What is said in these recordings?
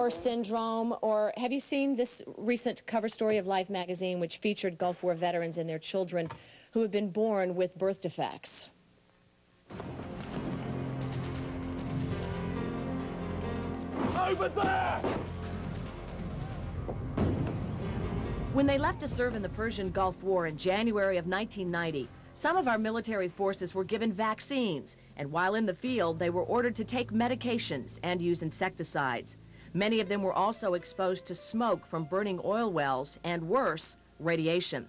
War syndrome, or have you seen this recent cover story of Life magazine which featured Gulf War veterans and their children who have been born with birth defects? Over there! When they left to serve in the Persian Gulf War in January of 1990, some of our military forces were given vaccines, and while in the field, they were ordered to take medications and use insecticides. Many of them were also exposed to smoke from burning oil wells and, worse, radiation.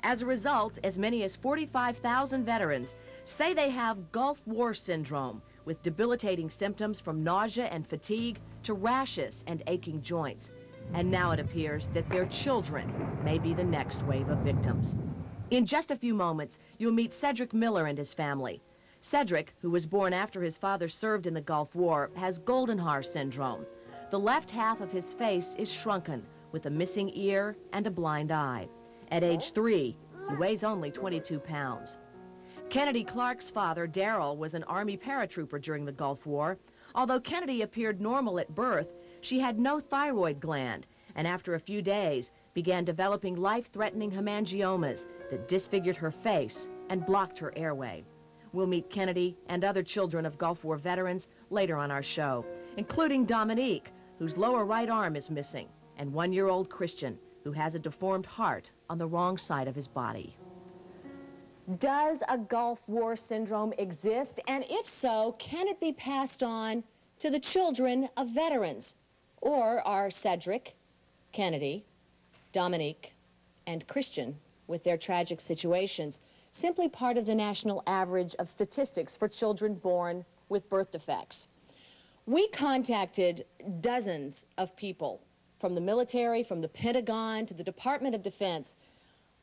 As a result, as many as 45,000 veterans say they have Gulf War syndrome, with debilitating symptoms from nausea and fatigue to rashes and aching joints. And now it appears that their children may be the next wave of victims. In just a few moments, you'll meet Cedric Miller and his family. Cedric, who was born after his father served in the Gulf War, has Goldenhar syndrome. The left half of his face is shrunken, with a missing ear and a blind eye. At age 3, he weighs only 22 pounds. Kennedy Clark's father, Darrell, was an Army paratrooper during the Gulf War. Although Kennedy appeared normal at birth, she had no thyroid gland, and after a few days began developing life-threatening hemangiomas that disfigured her face and blocked her airway. We'll meet Kennedy and other children of Gulf War veterans later on our show, including Dominique, whose lower right arm is missing, and 1-year-old Christian, who has a deformed heart on the wrong side of his body. Does a Gulf War syndrome exist? And if so, can it be passed on to the children of veterans? Or are Cedric, Kennedy, Dominique, and Christian, with their tragic situations, simply part of the national average of statistics for children born with birth defects? We contacted dozens of people, from the military, from the Pentagon, to the Department of Defense,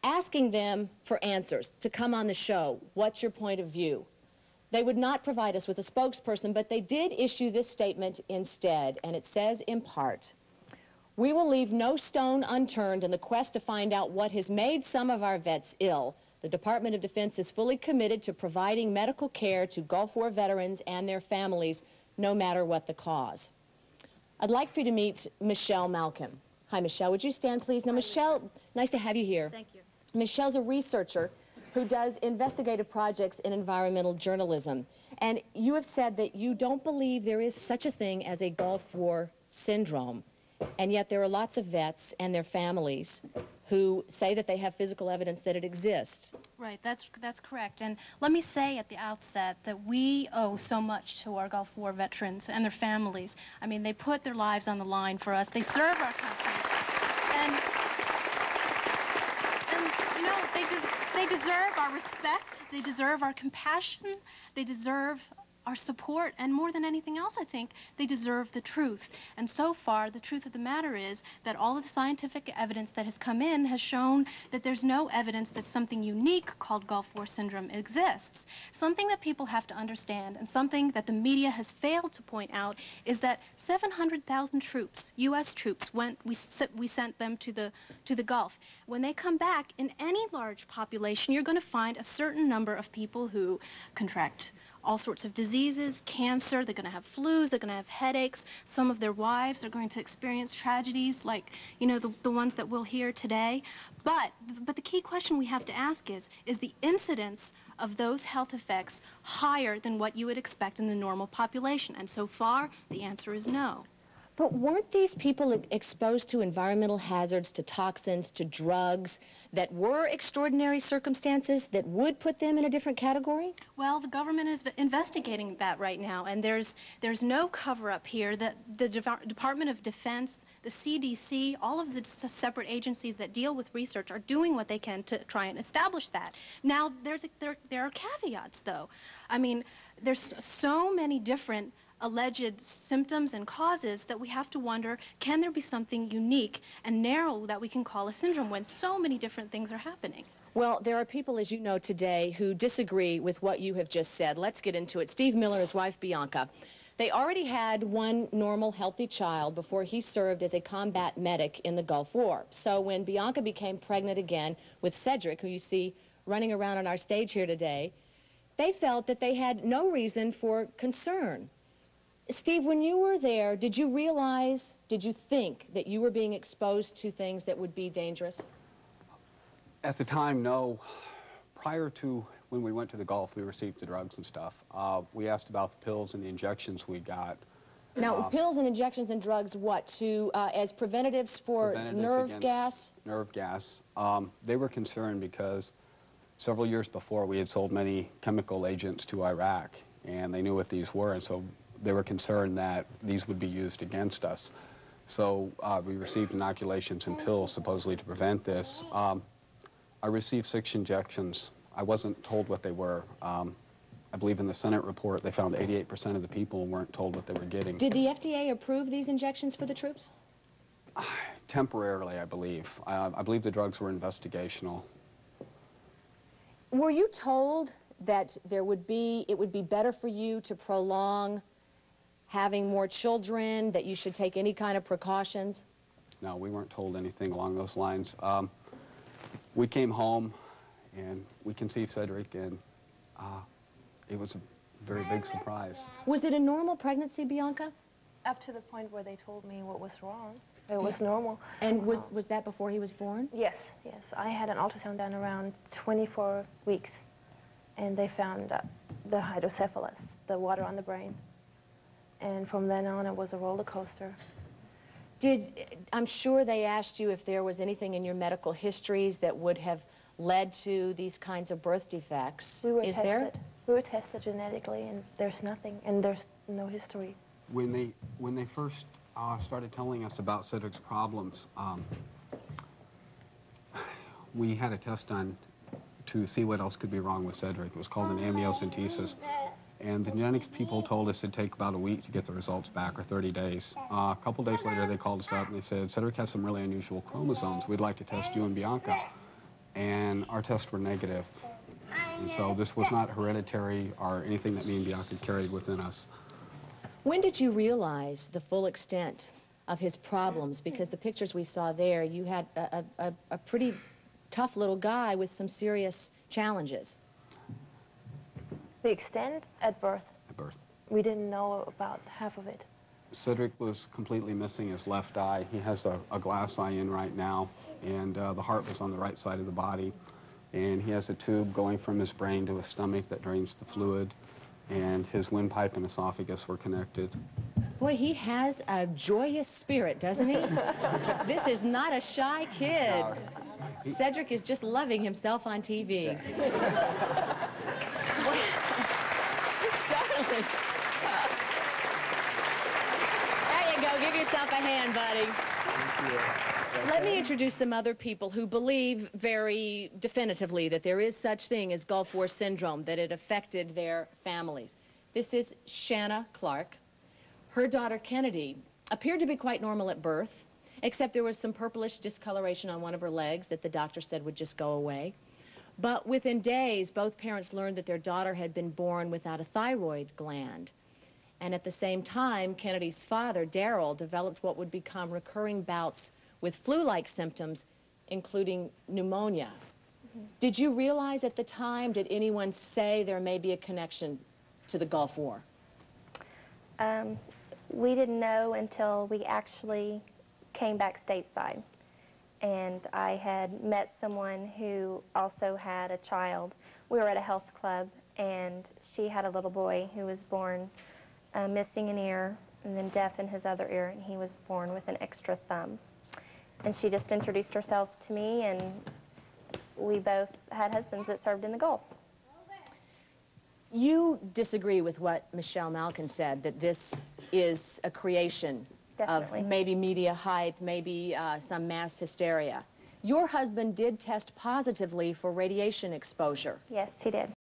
asking them for answers to come on the show. What's your point of view? They would not provide us with a spokesperson, but they did issue this statement instead, and it says in part, "We will leave no stone unturned in the quest to find out what has made some of our vets ill. The Department of Defense is fully committed to providing medical care to Gulf War veterans and their families, no matter what the cause." I'd like for you to meet Michelle Malcolm. Hi, Michelle. Would you stand, please? Now, Michelle, nice to have you here. Thank you. Michelle's a researcher who does investigative projects in environmental journalism. And you have said that you don't believe there is such a thing as a Gulf War syndrome. And yet there are lots of vets and their families who say that they have physical evidence that it exists. Right, that's correct. And let me say at the outset that we owe so much to our Gulf War veterans and their families. I mean, they put their lives on the line for us. They serve our country. And you know, they deserve our respect. They deserve our compassion. They deserve our support, and more than anything else, I think, they deserve the truth. And so far, the truth of the matter is that all of the scientific evidence that has come in has shown that there's no evidence that something unique called Gulf War syndrome exists. Something that people have to understand, and something that the media has failed to point out, is that 700,000 troops, U.S. troops, we sent them to the Gulf. When they come back, in any large population, you're going to find a certain number of people who contract all sorts of diseases, cancer, they're going to have flus, they're going to have headaches. Some of their wives are going to experience tragedies like, you know, the ones that we'll hear today. But the key question we have to ask is the incidence of those health effects higher than what you would expect in the normal population? And so far, the answer is no. But weren't these people exposed to environmental hazards, to toxins, to drugs, that were extraordinary circumstances that would put them in a different category? Well, the government is investigating that right now, and there's no cover-up here. That the Department of Defense, the CDC, all of the separate agencies that deal with research are doing what they can to try and establish that. Now, there are caveats, though. I mean, there's so many different alleged symptoms and causes that we have to wonder, can there be something unique and narrow that we can call a syndrome when so many different things are happening? Well, there are people, as you know today, who disagree with what you have just said. Let's get into it. Steve Miller, his wife Bianca, they already had one normal, healthy child before he served as a combat medic in the Gulf War. So when Bianca became pregnant again with Cedric, who you see running around on our stage here today, they felt that they had no reason for concern. Steve, when you were there, did you realize, did you think that you were being exposed to things that would be dangerous? At the time, no. Prior to when we went to the Gulf, we received the drugs and stuff. We asked about the pills and the injections we got. Now, pills and injections and drugs, what, to, as preventatives for nerve gas? Nerve gas. They were concerned because several years before we had sold many chemical agents to Iraq, and they knew what these were, and so they were concerned that these would be used against us. So we received inoculations and pills supposedly to prevent this. I received 6 injections. I wasn't told what they were. I believe in the Senate report they found 88% of the people weren't told what they were getting. Did the FDA approve these injections for the troops? Temporarily, I believe. I believe the drugs were investigational. Were you told that it would be better for you to prolong having more children, that you should take any kind of precautions? No, we weren't told anything along those lines. We came home and we conceived Cedric, and it was a very big surprise. Was it a normal pregnancy, Bianca? Up to the point where they told me what was wrong. It was normal. And was that before he was born? Yes, yes. I had an ultrasound done around 24 weeks, and they found the hydrocephalus, the water on the brain. And from then on, it was a roller coaster. I'm sure they asked you if there was anything in your medical histories that would have led to these kinds of birth defects. We were Is tested. there? We were tested genetically, and there's nothing, and there's no history. When they first started telling us about Cedric's problems, we had a test done to see what else could be wrong with Cedric. It was called an amniocentesis. And the genetics people told us it'd take about a week to get the results back, or 30 days. A couple days later, they called us up and they said, Cedric has some really unusual chromosomes. We'd like to test you and Bianca. And our tests were negative. And so this was not hereditary or anything that me and Bianca carried within us. When did you realize the full extent of his problems? Because the pictures we saw there, you had a pretty tough little guy with some serious challenges. The extent at birth. At birth. We didn't know about half of it. Cedric was completely missing his left eye. He has a glass eye in right now, and the heart was on the right side of the body. And he has a tube going from his brain to his stomach that drains the fluid, and his windpipe and esophagus were connected. Boy, he has a joyous spirit, doesn't he? This is not a shy kid. Cedric is just loving himself on TV. Darling. There you go. Give yourself a hand, buddy. Thank you. Let me introduce some other people who believe very definitively that there is such thing as Gulf War syndrome, that it affected their families. This is Shanna Clark. Her daughter, Kennedy, appeared to be quite normal at birth, except there was some purplish discoloration on one of her legs that the doctor said would just go away. But within days, both parents learned that their daughter had been born without a thyroid gland. And at the same time, Kennedy's father, Darrell, developed what would become recurring bouts with flu-like symptoms, including pneumonia. Mm-hmm. Did you realize at the time, did anyone say there may be a connection to the Gulf War? We didn't know until we actually came back stateside. And I had met someone who also had a child. We were at a health club, and she had a little boy who was born missing an ear and then deaf in his other ear, and he was born with an extra thumb. And she just introduced herself to me, and we both had husbands that served in the Gulf. You disagree with what Michelle Malkin said, that this is a creation Definitely. of maybe media hype, maybe some mass hysteria. Your husband did test positively for radiation exposure. Yes, he did.